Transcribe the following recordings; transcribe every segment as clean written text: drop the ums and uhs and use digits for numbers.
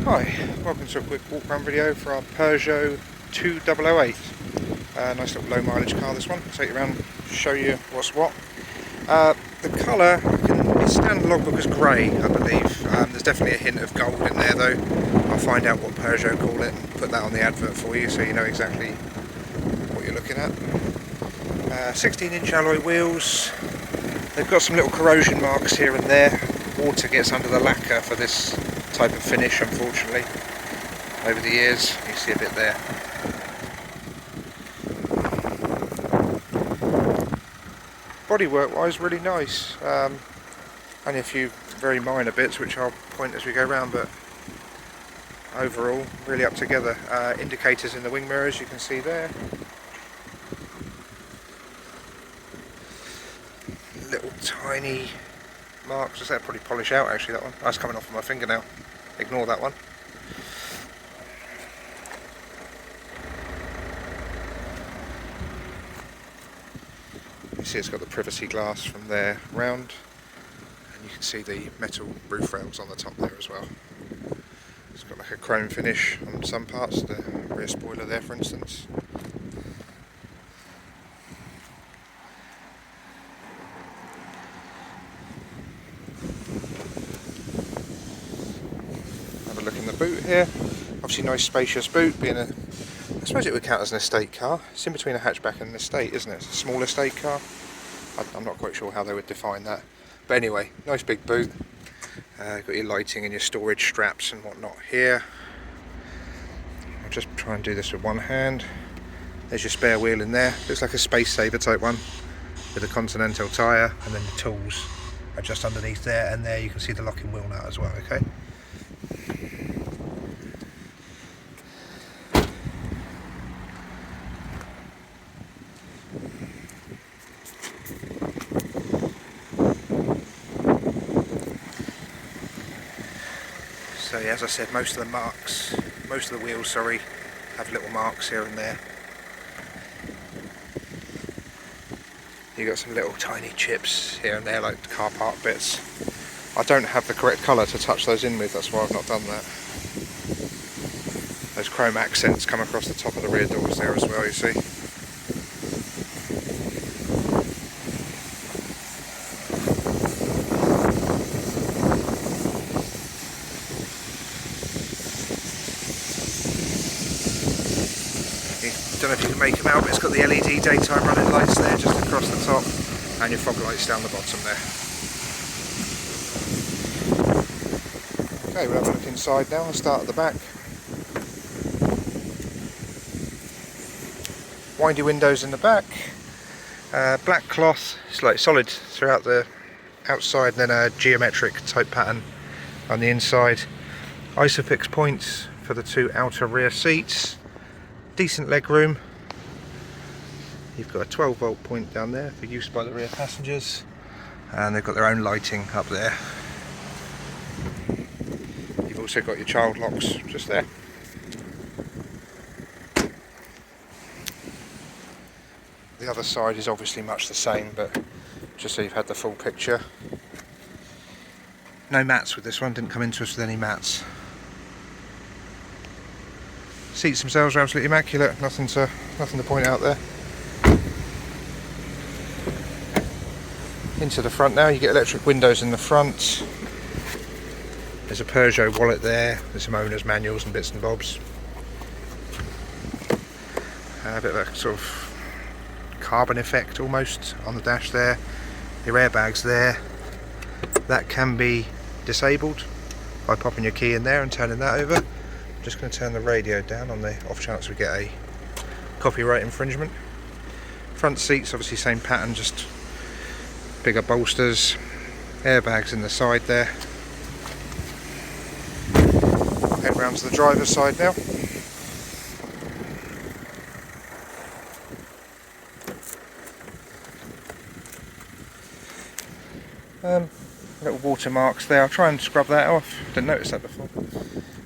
Hi, welcome to a quick walk around video for our Peugeot 2008. Nice little low mileage car this one. I'll take you around, show you what's what. The colour is standard logbook as grey, I believe. There's definitely a hint of gold in there though. I'll find out what Peugeot call it and put that on the advert for you so you know exactly what you're looking at. 16-inch alloy wheels. They've got some little corrosion marks here and there. Water gets under the lacquer for this type of finish, unfortunately, over the years. You see a bit there. Bodywork wise, really nice. Only a few very minor bits which I'll point as we go round, but overall really up together. Indicators in the wing mirrors, you can see there. Little tiny marks, just that probably polish out actually, that one. That's coming off of my finger now. Ignore that one. You see it's got the privacy glass from there round, and you can see the metal roof rails on the top there as well. It's got like a chrome finish on some parts, the rear spoiler there for instance. Look in the boot here. Obviously nice spacious boot, being a, I suppose it would count as an estate car. It's in between a hatchback and an estate, isn't it? It's a small estate car. I'm not quite sure how they would define that, but anyway, nice big boot. Got your lighting and your storage straps and whatnot here. I'll just try and do this with one hand. There's your spare wheel in there. Looks like a space saver type one with a Continental tyre, and then the tools are just underneath there, and there you can see the locking wheel nut as well. Okay. So yeah, as I said, most of the wheels, sorry, have little marks here and there. You got some little tiny chips here and there, like car park bits. I don't have the correct colour to touch those in with, that's why I've not done that. Those chrome accents come across the top of the rear doors there as well, you see. Don't know if you can make them out, but it's got the LED daytime running lights there just across the top, and your fog lights down the bottom there. Okay, we'll have a look inside now. I'll start at the back. Windy windows in the back. Black cloth, it's like solid throughout the outside, and then a geometric type pattern on the inside. Isofix points for the two outer rear seats. Decent leg room. You've got a 12-volt point down there for use by the rear passengers, and they've got their own lighting up there. You've also got your child locks just there. The other side is obviously much the same, but just so you've had the full picture. No mats with this one, didn't come into us with any mats. Seats themselves are absolutely immaculate, nothing to point out there. Into the front now, you get electric windows in the front. There's a Peugeot wallet there, there's some owner's manuals and bits and bobs. A bit of a sort of carbon effect almost on the dash there. Your airbags there. That can be disabled by popping your key in there and turning that over. I'm just going to turn the radio down on the off chance we get a copyright infringement. Front seats, obviously same pattern, just bigger bolsters. Airbags in the side there. Head round to the driver's side now. Little watermarks there. I'll try and scrub that off. Didn't notice that before.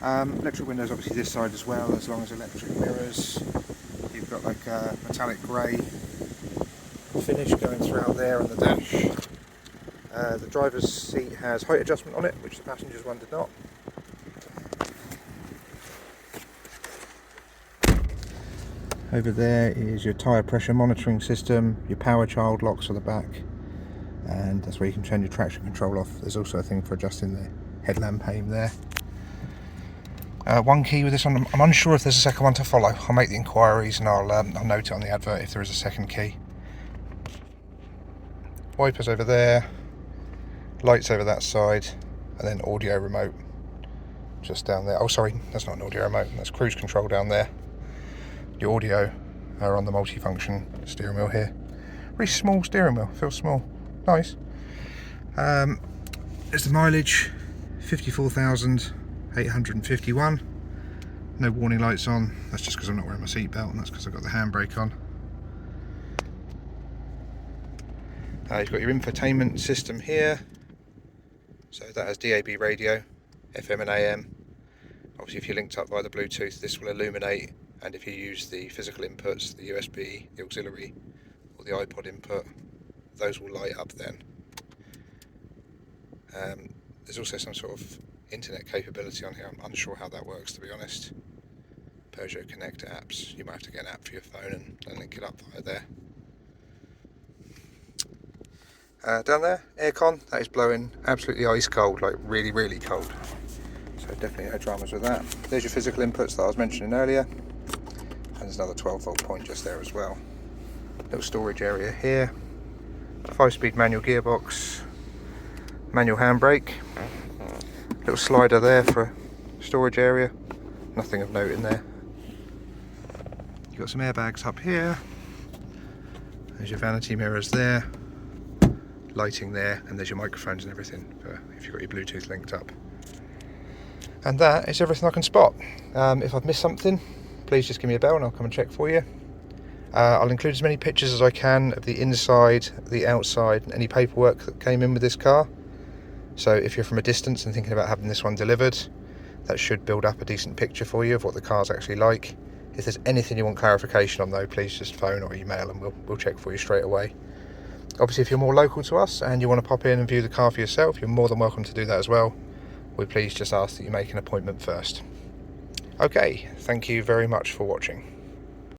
Electric windows obviously this side as well, as long as electric mirrors. You've got like a metallic grey finish going throughout there on the dash. The driver's seat has height adjustment on it, which the passenger's one did not. Over there is your tyre pressure monitoring system, your power child locks on the back, and that's where you can turn your traction control off. There's also a thing for adjusting the headlamp aim there. One key with this one, I'm unsure if there's a second one to follow. I'll make the inquiries and I'll note it on the advert if there is a second key. Wipers over there, lights over that side, and then audio remote just down there. Oh sorry, that's not an audio remote, that's cruise control down there. Your audio are on the multifunction steering wheel here. Really small steering wheel, feels small, nice. There's the mileage, 54,851. No warning lights on, that's just because I'm not wearing my seatbelt, and that's because I've got the handbrake on. You've got your infotainment system here, so that has DAB radio, FM and AM. Obviously if you're linked up via the Bluetooth, this will illuminate, and if you use the physical inputs, the USB, the auxiliary or the iPod input, those will light up then. There's also some sort of internet capability on here. I'm unsure how that works, to be honest. Peugeot Connect apps, you might have to get an app for your phone and link it up via there. Down there, aircon, that is blowing absolutely ice cold, like really, really cold. So definitely no dramas with that. There's your physical inputs that I was mentioning earlier. And there's another 12-volt point just there as well. Little storage area here. 5-speed manual gearbox. Manual handbrake. Little slider there for storage area. Nothing of note in there. You've got some airbags up here. There's your vanity mirrors there. Lighting there, and there's your microphones and everything for if you've got your Bluetooth linked up. And that is everything I can spot. If I've missed something, please just give me a bell and I'll come and check for you. I'll include as many pictures as I can of the inside, the outside, and any paperwork that came in with this car. So if you're from a distance and thinking about having this one delivered, that should build up a decent picture for you of what the car's actually like. If there's anything you want clarification on though, please just phone or email and we'll check for you straight away. Obviously if you're more local to us and you want to pop in and view the car for yourself, you're more than welcome to do that as well. We please just ask that you make an appointment first. Okay, thank you very much for watching.